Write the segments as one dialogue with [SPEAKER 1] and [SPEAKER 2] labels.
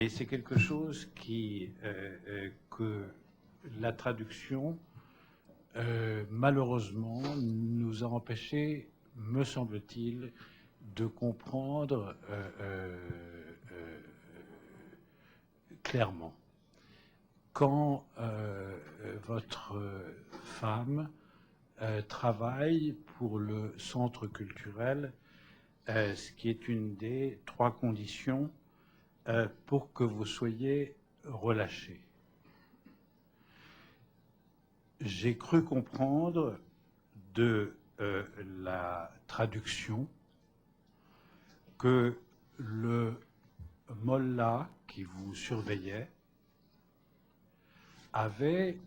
[SPEAKER 1] Et c'est quelque chose que la traduction, malheureusement, nous a empêché, me semble-t-il, de comprendre clairement. Quand votre femme travaille pour le centre culturel, ce qui est une des 3 conditions pour que vous soyez relâché. J'ai cru comprendre de la traduction que le mollah qui vous surveillait avait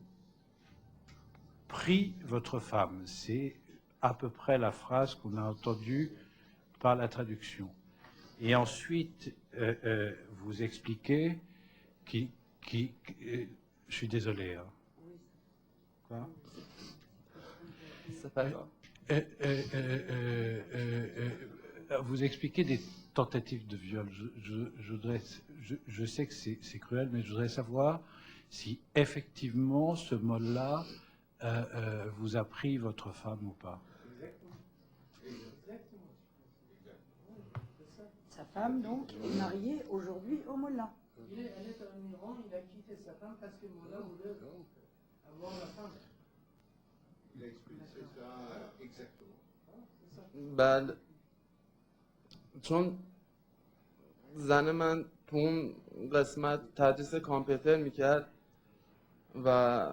[SPEAKER 1] pris votre femme. C'est à peu près la phrase qu'on a entendue par la traduction. Et ensuite, vous expliquez je suis désolé. Hein. Quoi?
[SPEAKER 2] C'est pas grave.
[SPEAKER 1] Vous expliquez des tentatives de viol. Je sais que c'est cruel, mais je voudrais savoir si effectivement ce mot-là vous a pris votre femme ou pas.
[SPEAKER 3] Sa femme, donc, est mariée aujourd'hui au Mollah.
[SPEAKER 4] Elle est en Iran, il a quitté sa femme parce que Mollah voulait avoir la femme.
[SPEAKER 5] Il a expliqué ça exactement.
[SPEAKER 2] بله چون زن من تو اون قسمت تدریس کامپیوتر میکرد و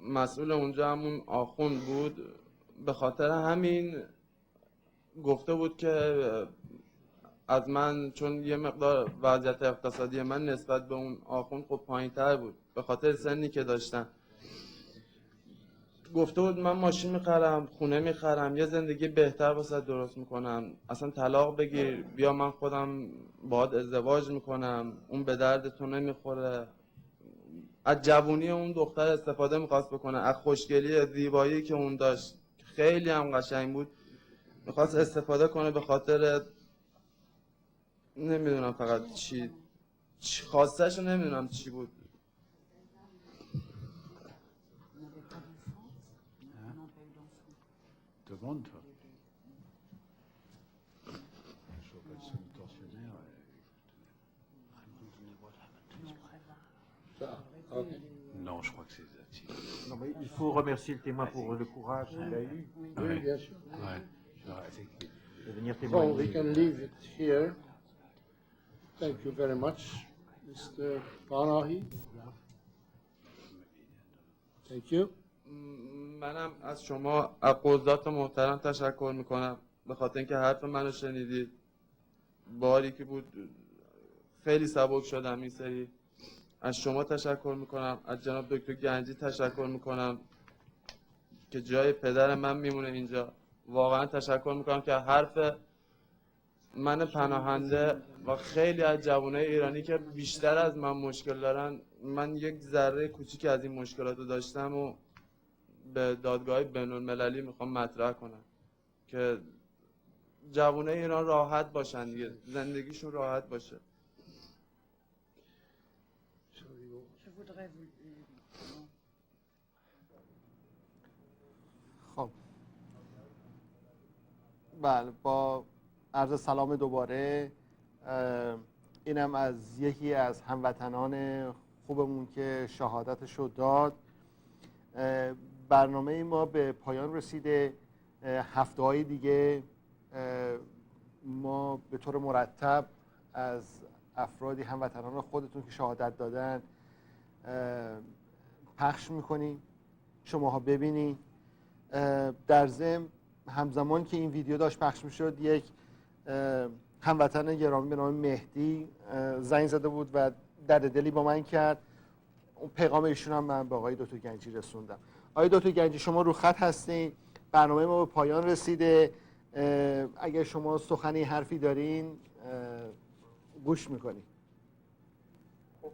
[SPEAKER 2] مسئول اونجا همون آخوند بود، به خاطر همین گفته بود که از من، چون یه مقدار وضعیت اقتصادی من نسبت به اون آخوند خب پایین تر بود به خاطر سنی که داشتم، گفته بود من ماشین میخرم، خونه میخرم، یه زندگی بهتر واسه درست میکنم، اصلا طلاق بگیر بیا من خودم باهات ازدواج میکنم، اون به درد تو نمیخوره. از جوونی اون دختر استفاده میخواست بکنه، از خوشگلی زیبایی که اون داشت خیلی هم قشنگ بود، میخواست استفاده کنه به خاطر نمیدونم فقط چی خواستش رو نمیدونم چی بود.
[SPEAKER 1] Demande-toi. Je vois pas de son tensionnaire. Non, je crois que c'est Zati.
[SPEAKER 6] Non, mais il faut remercier le témoin pour le courage qu'il a eu
[SPEAKER 5] Oui, bien sûr.
[SPEAKER 6] de venir
[SPEAKER 5] So
[SPEAKER 6] témoigner.
[SPEAKER 5] we can leave it here. Thank you very much, Mr. Panahi. Thank you.
[SPEAKER 2] منم از شما از قضات محترم تشکر میکنم به خاطر اینکه حرف منو شنیدید. باری که بود خیلی سبک شدم این سری. از شما تشکر میکنم، از جناب دکتر گنجی تشکر میکنم که جای پدر من میمونه اینجا. واقعا تشکر میکنم که حرف من پناهنده و خیلی از جوانای ایرانی که بیشتر از من مشکل دارن، من یک ذره کوچیک از این مشکلاتو داشتم و به دادگاه بین‌المللی میخوام مطرح کنم که جوانای ایران راحت باشن دیگه، زندگیشون راحت باشه. خب بله، با عرض سلام دوباره. اینم از یکی از هموطنان خوبمون که شهادتش رو داد. برنامه ما به پایان رسیده. هفته‌های دیگه ما به طور مرتب از افرادی هموطنان خودتون که شهادت دادن پخش میکنیم، شماها ببینید. در ضمن همزمان که این ویدیو داشت پخش میشد، یک هموطن گرامی به نام مهدی زنگ زده بود و درد دلی با من کرد. اون پیغام ایشون هم من به آقای دکتر گنجی رسوندم. آقای دکتر گنجی شما رو خط هستین، برنامه ما به پایان رسیده. اگر شما سخنی حرفی دارین گوش میکنیم.
[SPEAKER 7] خب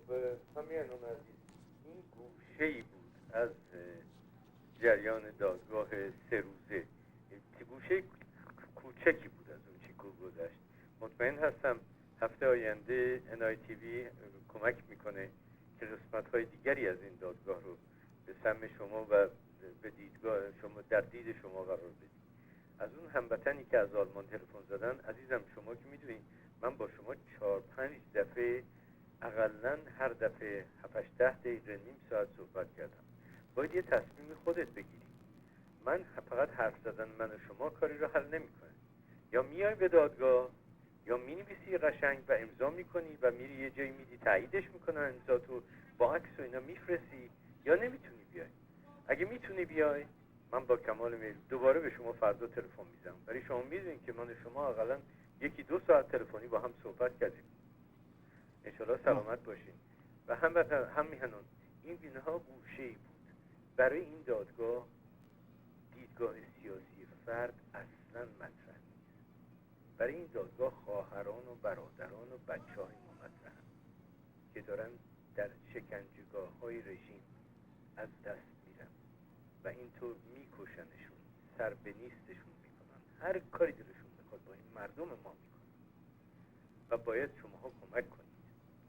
[SPEAKER 7] همیانون عزیز، این گوشه‌ای بود از جریان دادگاه 3 روزه، گوشه کوچکی بود از اون چی که گذشت. مطمئن هستم هفته آینده NITV کمک میکنه که قسمت‌های دیگری از این دادگاه رو به سهم شما و به دیدگاه شما در دید شما قرار بدید. از اون هموطنی که از آلمان تلفن زدن، عزیزم شما که میدونید من با شما 4-5 دفعه اقلن هر دفعه 7-8 دقیقه نیم ساعت صحبت کردم. باید یه تصمیم خودت بگیری. من فقط حرف زدن من و شما کاری رو حل نمیکنه. یا میای به دادگاه یا مینویسی قشنگ و امضا میکنی و میری یه جایی میدی تاییدش میکنن امضاتو با عکس و اینا میفرستی، یا نمیتونی بیای. اگه میتونی بیای من با کمال میل دوباره به شما فردا تلفن میزنم. برای شما میدونید که من و شما اقلا 1-2 ساعت تلفنی با هم صحبت کردیم. انشالله سلامت باشین. و هم میهنون این بینها گوشه‌ای بود برای این دادگاه. دیدگاه سیاسی فرد اصلا مطرح نیست. برای این دادگاه خواهران و برادران و بچه‌های ما مطرحن که دارن در شکنجهگاه‌های رژیم از دست میرن و اینطور میکشنشون، سر به نیستشون میکنن، هر کاری دلشون میخواد با این مردم ما میکنن. و باید شماها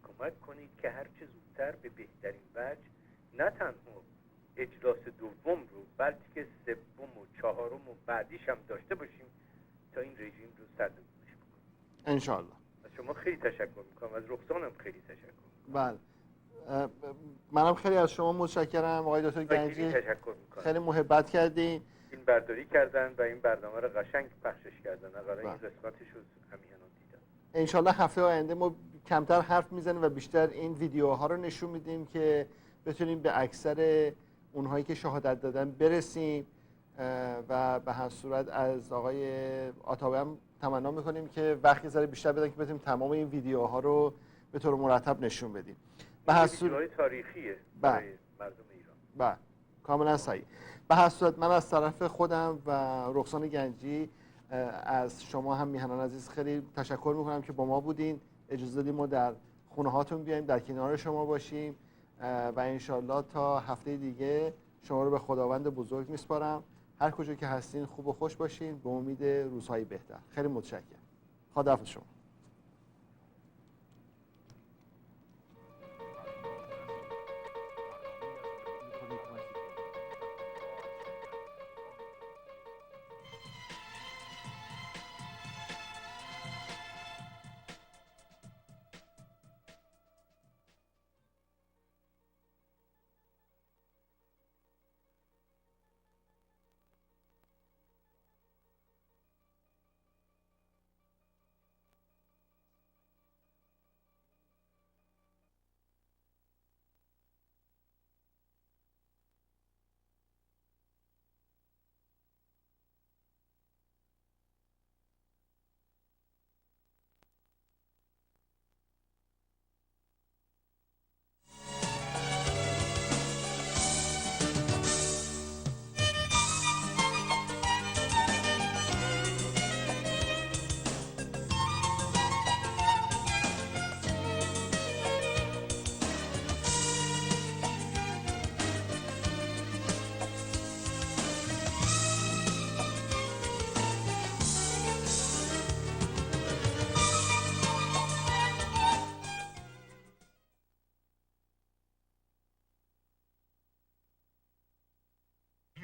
[SPEAKER 7] کمک کنید که هرچه زودتر به بهترین وجه، نه تنها اجلاس دوم رو بلکه سوم و چهارم و بعدیش هم داشته باشیم تا این رژیم رو سرنگونش بکنیم
[SPEAKER 5] انشالله.
[SPEAKER 7] از شما خیلی تشکر میکنم، از رخصانم خیلی تشکر میکنم.
[SPEAKER 5] بله، منم خیلی از شما متشکرم آقای دکتر گنجی.
[SPEAKER 7] تشکر میکنم.
[SPEAKER 5] خیلی محبت کردین.
[SPEAKER 7] این برداری کردن و این برنامه رو قشنگ پخشش کردن. اگر این قسمتش رو همیهنان دیدم.
[SPEAKER 5] انشالله هفته آینده ما کمتر حرف میزنیم و بیشتر این ویدیوها رو نشون میدیم که بتونیم به اکثر اونهایی که شهادت دادن برسیم و به هر صورت از آقای آتاوی هم تمنا میکنیم که وقتی ذره بیشتر بدن که بتونیم تمام این ویدیوها رو به طور مرتب نشون بدیم. به هر صورت
[SPEAKER 7] تاریخیه برای مردم ایران.
[SPEAKER 5] بله، کاملا صحیح. به هر صورت من از طرف خودم و رخصان گنجی از شما هم میهنان عزیز خیلی تشکر میکنم که با ما بودین، اجازه دادیم ما در خونه هاتون بیایم، در کنار شما باشیم و انشالله تا هفته دیگه شما رو به خداوند بزرگ میسپارم. هر کجا که هستین خوب و خوش باشین، به امید روزهای بهتر. خیلی متشکرم. خداحافظ شما.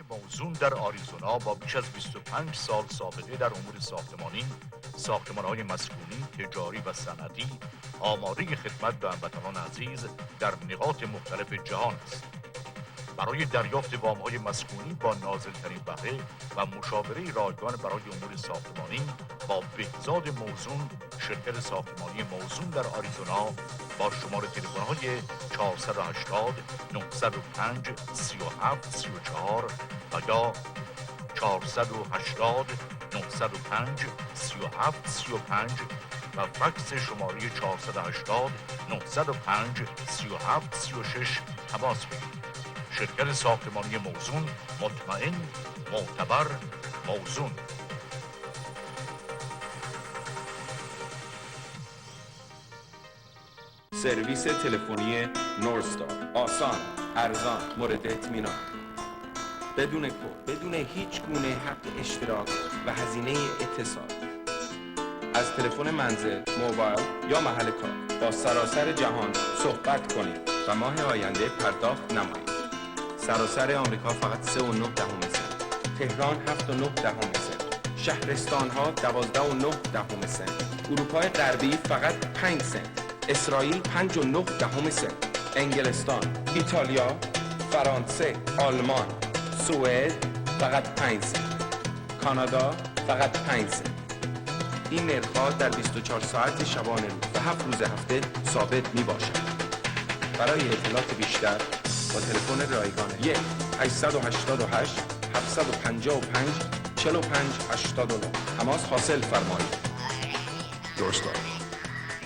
[SPEAKER 8] موزون در آریزونا با بیش از 25 سال سابقه در امور ساختمانی، ساختمان‌های مسکونی، تجاری و صنعتی، آماده خدمت به هموطنان عزیز در نقاط مختلف جهان است. برای دریافت وام‌های مسکونی با نازل‌ترین بهره و مشاوره رایگان برای امور ساختمانی با بهزاد موزون، شرکت ساختمانی موزون در آریزونا با شماره تلفن‌های 480 905 37 34 و یا 480 905 37 35 و فکس شماره 480 905 37 36 تماس بگیرید. شرکت ساختمانی موزون، مطمئن، معتبر، موزون.
[SPEAKER 9] سرویس تلفنی نورستار، آسان، ارزان، مورد اطمینان، بدون کد، بدون هیچ گونه حق اشتراک و هزینه اتصال. از تلفن منزل، موبایل یا محل کار با سراسر جهان صحبت کنید و ماه آینده پرداخت نمایید. سراسر آمریکا فقط 3.9 سنت، تهران 7.9 سنت، شهرستان‌ها 12.9 سنت، اروپای غربی فقط 5 سنت، اسرائیل 5.9 سنت، انگلستان، ایتالیا، فرانسه، آلمان، سوئد فقط 5 سنت، کانادا فقط 5 سنت. این نرخ‌ها در 24 ساعت شبانه روز و 7 روز هفته ثابت می‌باشد. برای اطلاعات بیشتر با تلفن رایگان 1-888 755 45 89 تماس حاصل فرمایید.
[SPEAKER 10] Northstar.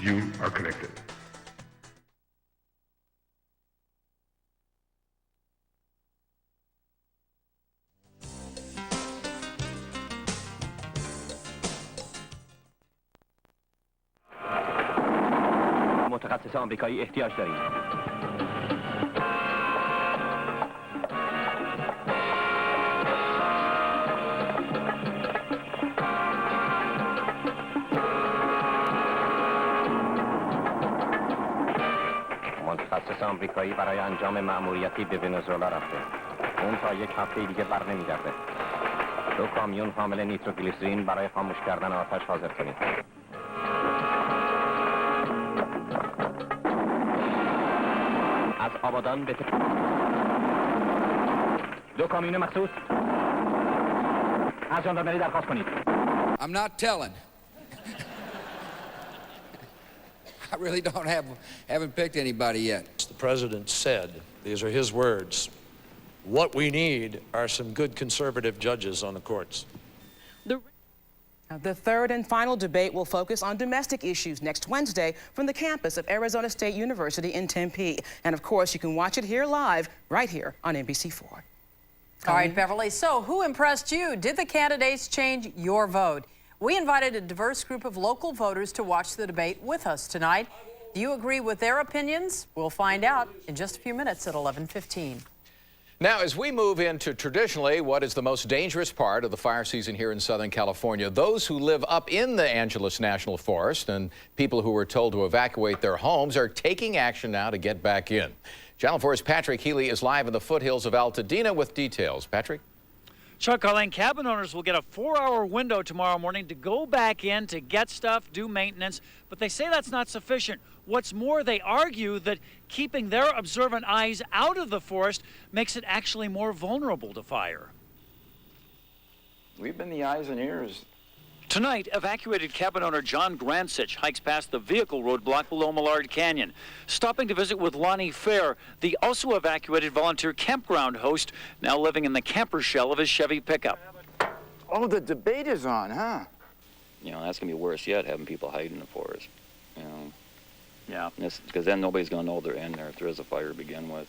[SPEAKER 10] You are connected.
[SPEAKER 11] متخصص آمریکایی احتیاج داریم. متخصص آمریکایی برای انجام مأموریتی به ونزوئلا رفته. اون تا یک هفته دیگه بر نمیگرده. 2 کامیون حامل نیتروگلیسرین برای خاموش کردن آتش حاضر کنید. از آبادان به 2 کامیون مخصوص از ژاندارمری درخواست کنید.
[SPEAKER 12] I'm not telling. I really haven't picked anybody yet.
[SPEAKER 13] The president said, these are his words, what we need are some good conservative judges on the courts.
[SPEAKER 14] The third and final debate will focus on domestic issues next Wednesday from the campus of Arizona State University in Tempe. And of course, you can watch it here live, right here on NBC4.
[SPEAKER 15] All right, Beverly, so who impressed you? Did the candidates change your vote? We invited a diverse group of local voters to watch the debate with us tonight. Do you agree with their opinions? We'll find out in just a few minutes at 11:15.
[SPEAKER 16] Now, as we move into traditionally what is the most dangerous part of the fire season here in Southern California, those who live up in the Angeles National Forest and people who were told to evacuate their homes are taking action now to get back in. Channel 4's Patrick Healy is live in the foothills of Altadena with details. Patrick?
[SPEAKER 17] Chuck, Colleen, cabin owners will get a 4-hour window tomorrow morning to go back in to get stuff, do maintenance, but they say that's not sufficient. What's more, they argue that keeping their observant eyes out of the forest makes it actually more vulnerable to fire.
[SPEAKER 18] We've been the eyes and ears.
[SPEAKER 17] Tonight, evacuated cabin owner John Gransich hikes past the vehicle roadblock below Millard Canyon, stopping to visit with Lonnie Fair, the also evacuated volunteer campground host, now living in the camper shell of his Chevy pickup.
[SPEAKER 18] Oh, the debate is on, huh?
[SPEAKER 11] You know, that's going to be worse yet, having people hide in the forest. You know?
[SPEAKER 17] Yeah.
[SPEAKER 11] Because then nobody's going to know they're in there if there is a fire to begin with.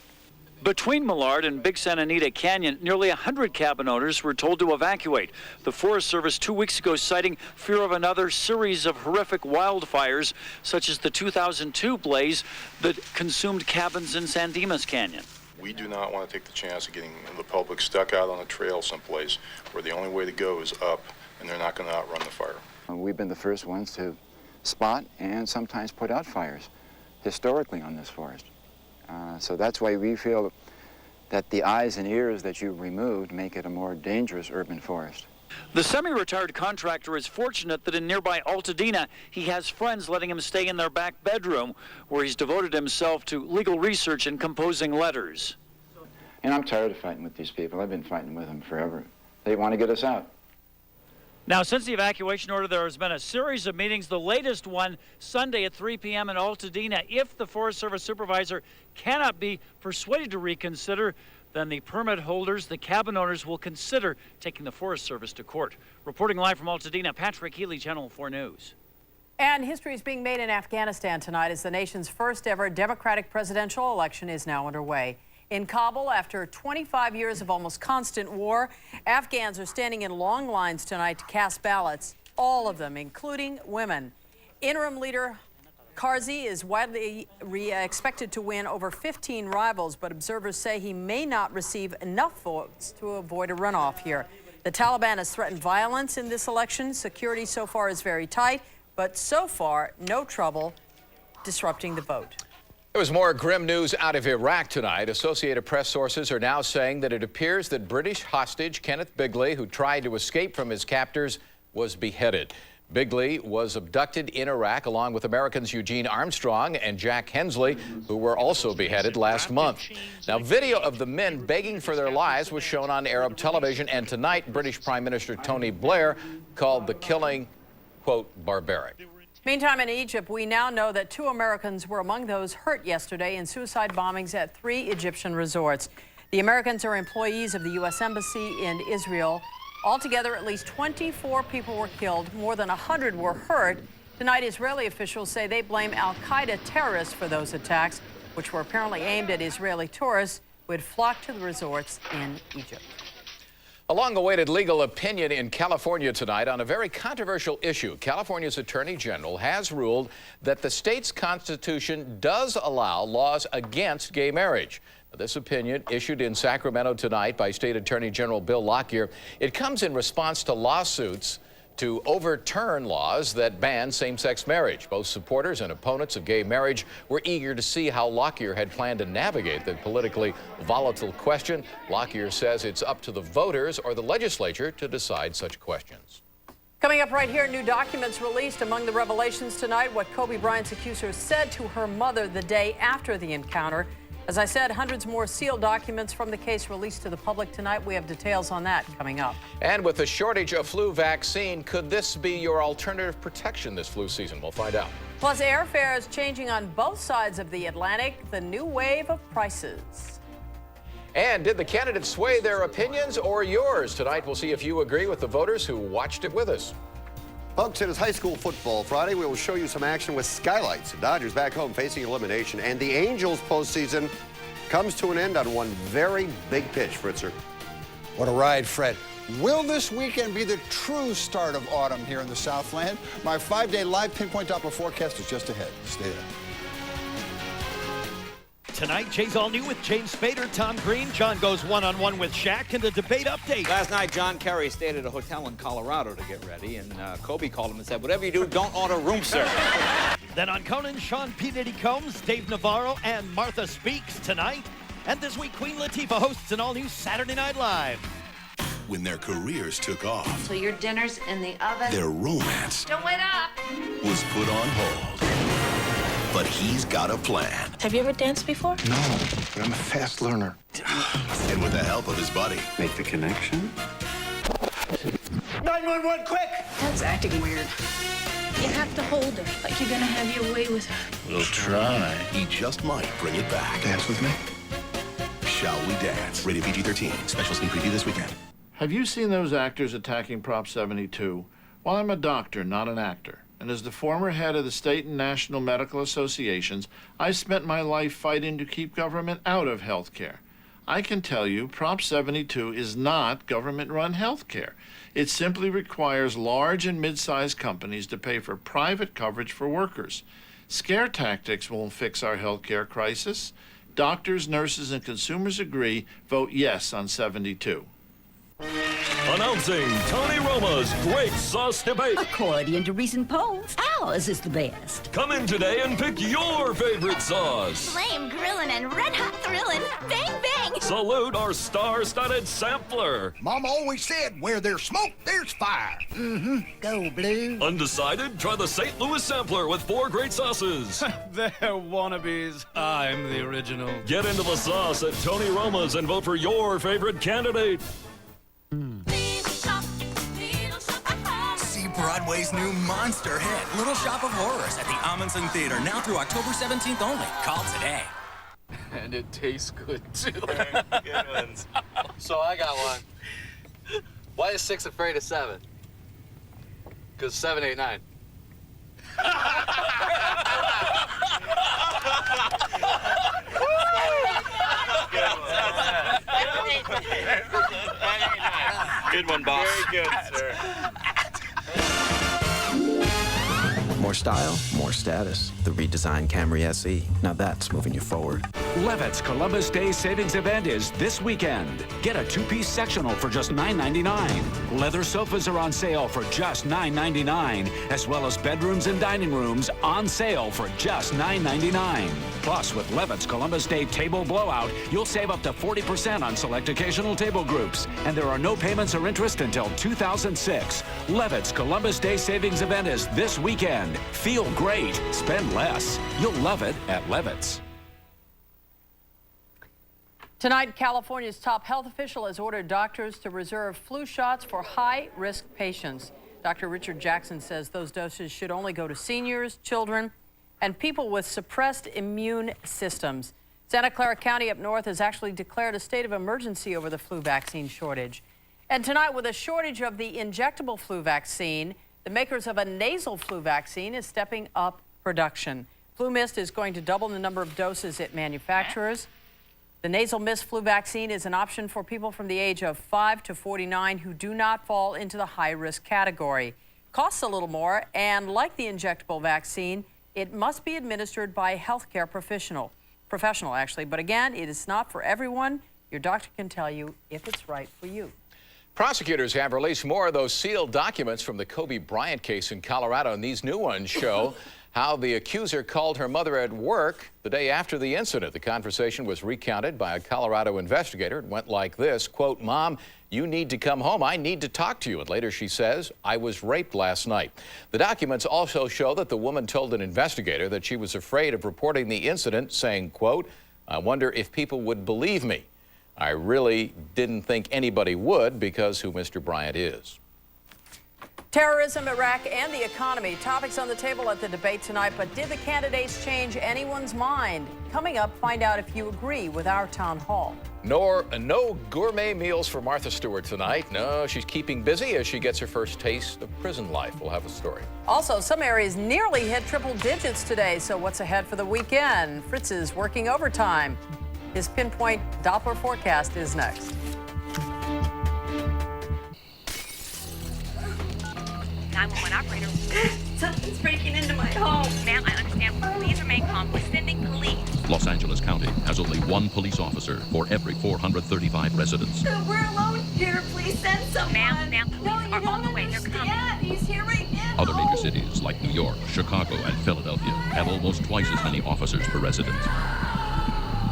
[SPEAKER 17] Between Millard and Big Santa Anita Canyon, nearly 100 cabin owners were told to evacuate. The Forest Service 2 weeks ago citing fear of another series of horrific wildfires, such as the 2002 blaze that consumed cabins in San Dimas Canyon.
[SPEAKER 10] We do not want to take the chance of getting the public stuck out on a trail someplace where the only way to go is up, and they're not going to outrun the fire.
[SPEAKER 18] We've been the first ones to spot and sometimes put out fires historically on this forest. So that's why we feel that the eyes and ears that you removed make it a more dangerous urban forest.
[SPEAKER 17] The semi-retired contractor is fortunate that in nearby Altadena, he has friends letting him stay in their back bedroom, where he's devoted himself to legal research and composing letters.
[SPEAKER 18] And I'm tired of fighting with these people. I've been fighting with them forever. They want to get us out.
[SPEAKER 17] Now, since the evacuation order, there has been a series of meetings, the latest one Sunday at 3 p.m. in Altadena. If the Forest Service supervisor cannot be persuaded to reconsider, then the permit holders, the cabin owners, will consider taking the Forest Service to court. Reporting live from Altadena, Patrick Healy, Channel 4 News.
[SPEAKER 15] And history is being made in Afghanistan tonight as the nation's first ever Democratic presidential election is now underway. In Kabul, after 25 years of almost constant war, Afghans are standing in long lines tonight to cast ballots, all of them, including women. Interim leader Karzai is widely expected to win over 15 rivals, but observers say he may not receive enough votes to avoid a runoff here. The Taliban has threatened violence in this election. Security so far is very tight, but so far, no trouble disrupting the vote.
[SPEAKER 16] There was more grim news out of Iraq tonight. Associated Press sources are now saying that it appears that British hostage Kenneth Bigley, who tried to escape from his captors, was beheaded. Bigley was abducted in Iraq along with Americans Eugene Armstrong and Jack Hensley, who were also beheaded last month. Now, video of the men begging for their lives was shown on Arab television, and tonight British Prime Minister Tony Blair called the killing, quote, barbaric.
[SPEAKER 15] Meantime, in Egypt, we now know that 2 Americans were among those hurt yesterday in suicide bombings at 3 Egyptian resorts. The Americans are employees of the U.S. Embassy in Israel. Altogether, at least 24 people were killed. More than 100 were hurt. Tonight, Israeli officials say they blame al-Qaeda terrorists for those attacks, which were apparently aimed at Israeli tourists who had flocked to the resorts in Egypt.
[SPEAKER 16] A long-awaited legal opinion in California tonight on a very controversial issue. California's Attorney General has ruled that the state's constitution does allow laws against gay marriage. This opinion, issued in Sacramento tonight by State Attorney General Bill Lockyer, it comes in response to lawsuits to overturn laws that ban same-sex marriage. Both supporters and opponents of gay marriage were eager to see how Lockyer had planned to navigate the politically volatile question. Lockyer says it's up to the voters or the legislature to decide such questions.
[SPEAKER 15] Coming up right here, new documents released. Among the revelations tonight, what Kobe Bryant's accusers said to her mother the day after the encounter. As I said, hundreds more sealed documents from the case released to the public tonight. We have details on that coming up.
[SPEAKER 16] And with the shortage of flu vaccine, could this be your alternative protection this flu season? We'll find out.
[SPEAKER 15] Plus, airfares changing on both sides of the Atlantic, the new wave of prices.
[SPEAKER 16] And did the candidates sway their opinions or yours? Tonight, we'll see if you agree with the voters who watched it with us.
[SPEAKER 19] Folks, it is high school football Friday. We will show you some action with skylights. The Dodgers back home facing elimination, and the Angels postseason comes to an end on one very big pitch, Fritzer.
[SPEAKER 20] What a ride, Fred. Will this weekend be the true start of autumn here in the Southland? My 5-day live pinpoint Doppler forecast is just ahead. Stay there.
[SPEAKER 21] Tonight, Jay's all new with James Spader, Tom Green. John goes one-on-one with Shaq and the debate update.
[SPEAKER 22] Last night, John Kerry stayed at a hotel in Colorado to get ready, and Kobe called him and said, whatever you do, don't order room service.
[SPEAKER 21] Then on Conan, Sean P. Diddy Combs, Dave Navarro, and Martha Speaks tonight. And this week, Queen Latifah hosts an all-new Saturday Night Live.
[SPEAKER 23] When their careers took off,
[SPEAKER 24] So your dinner's in the oven.
[SPEAKER 23] their romance
[SPEAKER 24] Don't wait up.
[SPEAKER 23] was put on hold. But he's got a plan.
[SPEAKER 24] Have you ever danced before?
[SPEAKER 23] No, but I'm a fast learner. And with the help of his buddy, make the connection.
[SPEAKER 24] 911, quick! That's acting weird. You have to hold her like you're gonna have your way with her.
[SPEAKER 23] We'll try. He just might bring it back. Dance with me? Shall we dance? Rated PG-13. Special screen preview this weekend.
[SPEAKER 25] Have you seen those actors attacking Prop 72? Well, I'm a doctor, not an actor. And as the former head of the state and national medical associations, I spent my life fighting to keep government out of health care. I can tell you, Prop 72 is not government-run health care. It simply requires large and mid-sized companies to pay for private coverage for workers. Scare tactics won't fix our health care crisis. Doctors, nurses, and consumers agree. Vote yes on 72.
[SPEAKER 26] Announcing Tony Roma's Great Sauce Debate.
[SPEAKER 27] According to recent polls, ours is the best.
[SPEAKER 26] Come in today and pick your favorite sauce.
[SPEAKER 24] Flame grillin' and red hot thrillin'. Bang, bang!
[SPEAKER 26] Salute our star-studded sampler.
[SPEAKER 20] Mama always said, where there's smoke, there's fire.
[SPEAKER 27] Mm-hmm. Go blue.
[SPEAKER 26] Undecided? Try the St. Louis sampler with 4 great sauces.
[SPEAKER 28] They're wannabes. I'm the original.
[SPEAKER 26] Get into the sauce at Tony Roma's and vote for your favorite candidate.
[SPEAKER 29] See Broadway's new monster hit, Little Shop of Horrors, at the Amundsen Theater, now through October 17th only. Call today.
[SPEAKER 2] And it tastes good, too.
[SPEAKER 29] Good ones.
[SPEAKER 2] So I got one. Why is 6 afraid of 7? Because 7 ain't 9.
[SPEAKER 29] Good one, boss. Very good, sir.
[SPEAKER 30] More
[SPEAKER 1] style, more status. The redesigned Camry SE. Now that's moving you forward.
[SPEAKER 3] Levitt's Columbus Day savings event is this weekend. Get a two-piece sectional for just $9.99. Leather sofas are on sale for just $9.99, as well as bedrooms and dining rooms on sale for just $9.99. Plus, with Levitt's Columbus Day table blowout, you'll save up to 40% on select occasional table groups. And there are no payments or interest until 2006. Levitt's Columbus Day savings event is this weekend. Feel great. Spend less. You'll love it at Levitt's.
[SPEAKER 15] Tonight, California's top health official has ordered doctors to reserve flu shots for high-risk patients. Dr. Richard Jackson says those doses should only go to seniors, children, and people with suppressed immune systems. Santa Clara County up north has actually declared a state of emergency over the flu vaccine shortage. And tonight, with a shortage of the injectable flu vaccine, the makers of a nasal flu vaccine is stepping up production. Flu Mist is going to double the number of doses it manufactures. The nasal mist flu vaccine is an option for people from the age of 5 to 49 who do not fall into the high-risk category. Costs a little more, and like the injectable vaccine, it must be administered by a healthcare professional, but again, it is not for everyone. Your doctor can tell you if it's right for you.
[SPEAKER 16] Prosecutors have released more of those sealed documents from the Kobe Bryant case in Colorado, and these new ones show how the accuser called her mother at work the day after the incident. The conversation was recounted by a Colorado investigator. It went like this, quote, "Mom, you need to come home. I need to talk to you." And later she says, "I was raped last night." The documents also show that the woman told an investigator that she was afraid of reporting the incident, saying, quote, "I wonder if people would believe me. I really didn't think anybody would because who Mr. Bryant is."
[SPEAKER 15] Terrorism, Iraq, and the economy. Topics on the table at the debate tonight, but did the candidates change anyone's mind? Coming up, find out if you agree with our town hall.
[SPEAKER 16] No gourmet meals for Martha Stewart tonight. No, she's keeping busy as she gets her first taste of prison life. We'll have a story.
[SPEAKER 15] Also, some areas nearly hit triple digits today, so what's ahead for the weekend? Fritz is working overtime. His pinpoint Doppler forecast is next.
[SPEAKER 4] 911 operator.
[SPEAKER 24] Something's breaking into my home.
[SPEAKER 4] Ma'am, I understand. Please remain calm. We're sending police.
[SPEAKER 5] Los Angeles County has only one police officer for every 435 residents.
[SPEAKER 24] We're alone here. Please send someone.
[SPEAKER 4] Ma'am, police are on the way. They're coming.
[SPEAKER 24] Dad, he's here right now.
[SPEAKER 5] Other major cities like New York, Chicago, and Philadelphia have almost twice as many officers per resident.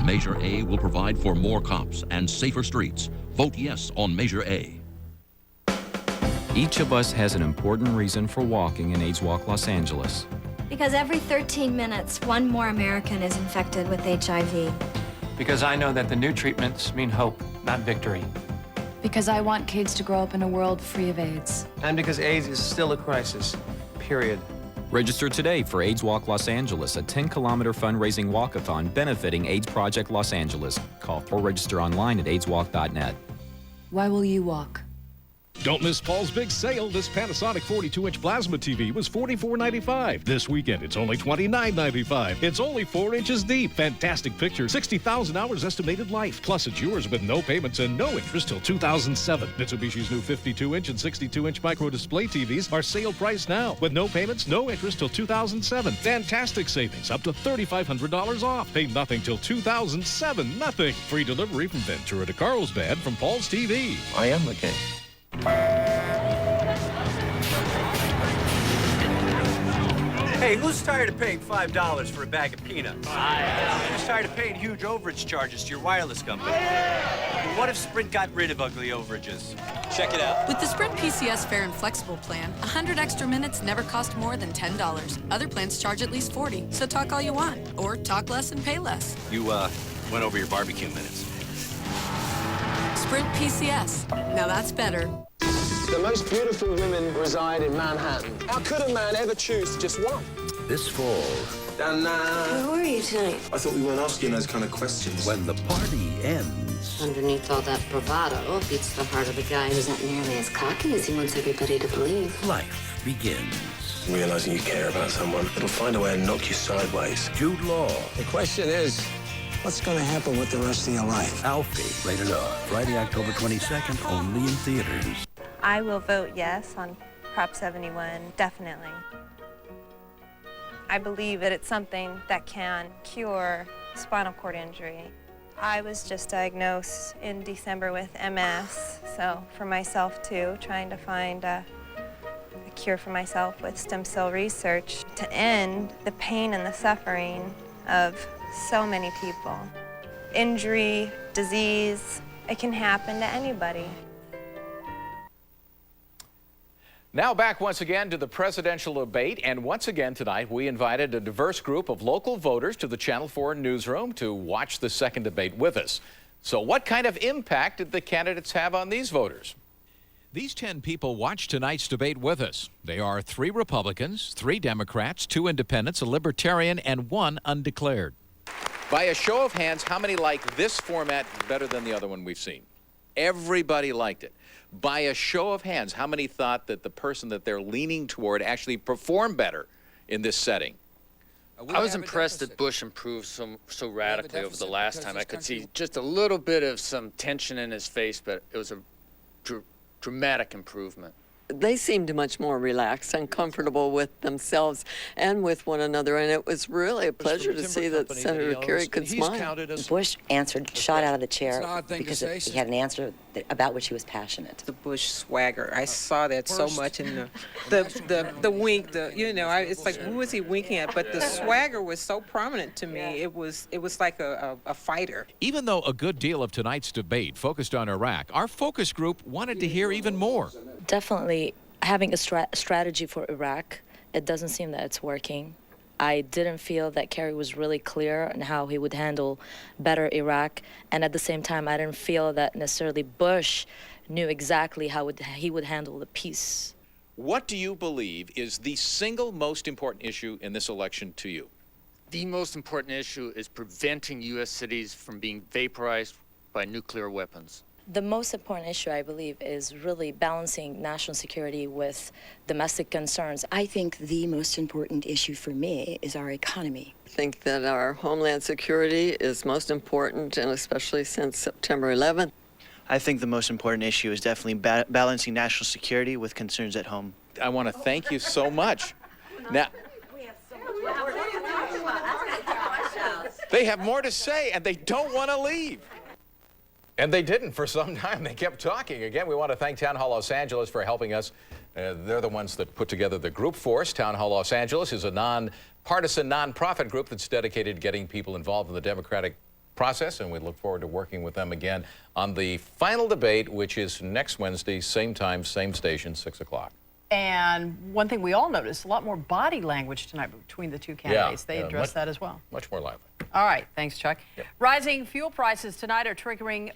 [SPEAKER 5] Measure A will provide for more cops and safer streets. Vote yes on Measure A.
[SPEAKER 6] Each of us has an important reason for walking in AIDS Walk Los Angeles.
[SPEAKER 7] Because every 13 minutes, one more American is infected with HIV.
[SPEAKER 8] Because I know that the new treatments mean hope, not victory.
[SPEAKER 9] Because I want kids to grow up in a world free of AIDS.
[SPEAKER 12] And because AIDS is still a crisis, period.
[SPEAKER 6] Register today for AIDS Walk Los Angeles, a 10-kilometer fundraising walkathon benefiting AIDS Project Los Angeles. Call or register online at aidswalk.net.
[SPEAKER 9] Why will you walk?
[SPEAKER 26] Don't miss Paul's big sale. This Panasonic 42-inch plasma TV was $44.95. This weekend, it's only $29.95. It's only 4 inches deep. Fantastic picture. 60,000 hours estimated life. Plus, it's yours with no payments and no interest till 2007. Mitsubishi's new 52-inch and 62-inch micro display TVs are sale price now with no payments, no interest till 2007. Fantastic savings, up to $3,500 off. Pay nothing till 2007. Nothing. Free delivery from Ventura to Carlsbad from Paul's TV.
[SPEAKER 12] I am the king.
[SPEAKER 30] Hey, who's tired of paying $5 for a bag of peanuts? Who's tired of paying huge overage charges to your wireless company? Well, what if Sprint got rid of ugly overages? Check it out.
[SPEAKER 31] With the Sprint PCS Fair and Flexible plan, 100 extra minutes never cost more than $10. Other plans charge at least $40, so talk all you want, or talk less and pay less.
[SPEAKER 30] You, went over your barbecue minutes.
[SPEAKER 31] Sprint PCS. Now that's better.
[SPEAKER 32] The most beautiful women reside in Manhattan. How could a man ever choose just one?
[SPEAKER 23] This fall.
[SPEAKER 32] Where
[SPEAKER 31] were you tonight?
[SPEAKER 23] I thought we weren't asking those kind of questions. When the party ends.
[SPEAKER 31] Underneath all that bravado beats the heart of a guy who's not nearly as cocky as he wants everybody to believe.
[SPEAKER 23] Life begins. Realizing you care about someone, it'll find a way to knock you sideways. Jude Law.
[SPEAKER 32] The question is, what's going to happen with the rest of your life?
[SPEAKER 23] Alfie. Rated R. Friday, October 22nd, only in theaters.
[SPEAKER 33] I will vote yes on Prop 71, definitely.
[SPEAKER 10] I believe that it's something that can cure spinal cord injury. I was just diagnosed in December with MS, so for myself too, trying to find a cure for myself with stem cell research to end the pain and the suffering of so many people. Injury, disease, it can happen to anybody.
[SPEAKER 16] Now back once again to the presidential debate, and once again tonight we invited a diverse group of local voters to the Channel 4 newsroom to watch the second debate with us. So what kind of impact did the candidates have on these voters?
[SPEAKER 11] These 10 people watched tonight's debate with us. They are 3 Republicans, 3 Democrats, 2 independents, a Libertarian, and 1 undeclared.
[SPEAKER 16] By a show of hands, how many like this format better than the other one we've seen? Everybody liked it. By a show of hands, how many thought that the person that they're leaning toward actually performed better in this setting?
[SPEAKER 13] I was impressed that Bush improved so radically over the last time. I could see just a little bit of some tension in his face, but it was a dramatic improvement.
[SPEAKER 14] They seemed much more relaxed and comfortable with themselves and with one another, and it was really a pleasure to see that Senator Kerry could smile.
[SPEAKER 17] Bush shot out of the chair because he had an answer about which he was passionate.
[SPEAKER 18] The Bush swagger, I saw that so much in the wink, it's like, who was he winking at? But the swagger was so prominent to me. It was like a fighter.
[SPEAKER 11] Even though a good deal of tonight's debate focused on Iraq, our focus group wanted to hear even more.
[SPEAKER 19] Definitely having a strategy for Iraq. It doesn't seem that it's working. I didn't feel that Kerry was really clear on how he would handle better Iraq, and at the same time I didn't feel that necessarily Bush knew exactly how he would handle the peace.
[SPEAKER 16] What do you believe is the single most important issue in this election to you?
[SPEAKER 13] The most important issue is preventing U.S. cities from being vaporized by nuclear weapons.
[SPEAKER 19] The most important issue, I believe, is really balancing national security with domestic concerns.
[SPEAKER 17] I think the most important issue for me is our economy.
[SPEAKER 14] I think that our homeland security is most important, and especially since September 11th.
[SPEAKER 12] I think the most important issue is definitely balancing national security with concerns at home.
[SPEAKER 16] I want to thank you so much. Now, they have more to say, and they don't want to leave. And they didn't for some time. They kept talking. Again, we want to thank Town Hall Los Angeles for helping us. They're the ones that put together the group force. Town Hall Los Angeles is a non-partisan, non-profit group that's dedicated to getting people involved in the democratic process, and we look forward to working with them again on the final debate, which is next Wednesday, same time, same station, 6 o'clock.
[SPEAKER 15] And one thing we all noticed, a lot more body language tonight between the two candidates. They addressed that as well.
[SPEAKER 16] Much more lively.
[SPEAKER 15] All right. Thanks, Chuck. Yep. Rising fuel prices tonight are triggering